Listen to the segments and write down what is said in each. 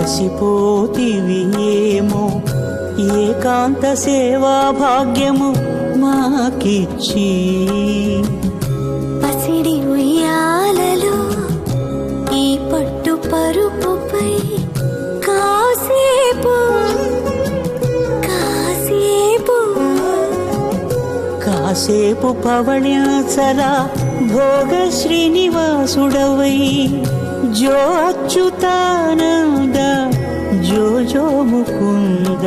అలసిపోతివి ఏమో ఏకాంత సేవా భాగ్యము మాకిచ్చి పసిడి ఉయ్యాలలో ఈ పట్టు పరుపుపై కాసేపు కాసేపు కాసేపు పవళ్యాచల భోగ శ్రీనివాసుడవై జో అచ్యుతానంద జో జో ముకుంద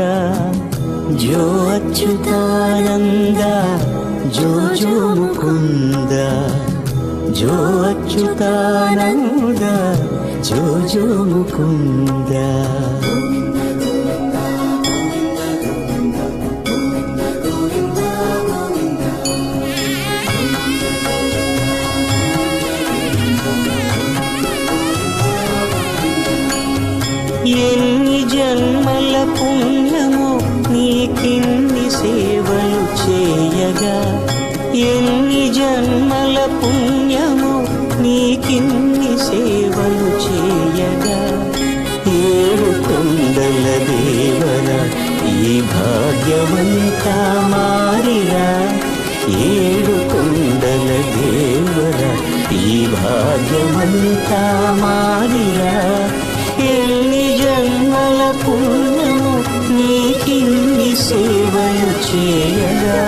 జో అచ్యుతానంద జో జో ముకుంద జో అచ్యుతానంద జో జో ముకుంద. ఎన్ని జన్మల పుణ్యమో నీకిన్ని సేవలు చేయగా ఎన్ని జన్మల పుణ్యమో నీకిన్ని సేవలు చేయగా ఏడు కొండల దేవర ఈ భాగ్యవంతా మారిరా ఏడు కొండల దేవర ఈ భాగ్యవంతా మారిరా ఎన్ని జన్మల పుణ్యము నీకిన్ని సేవలు చేయగా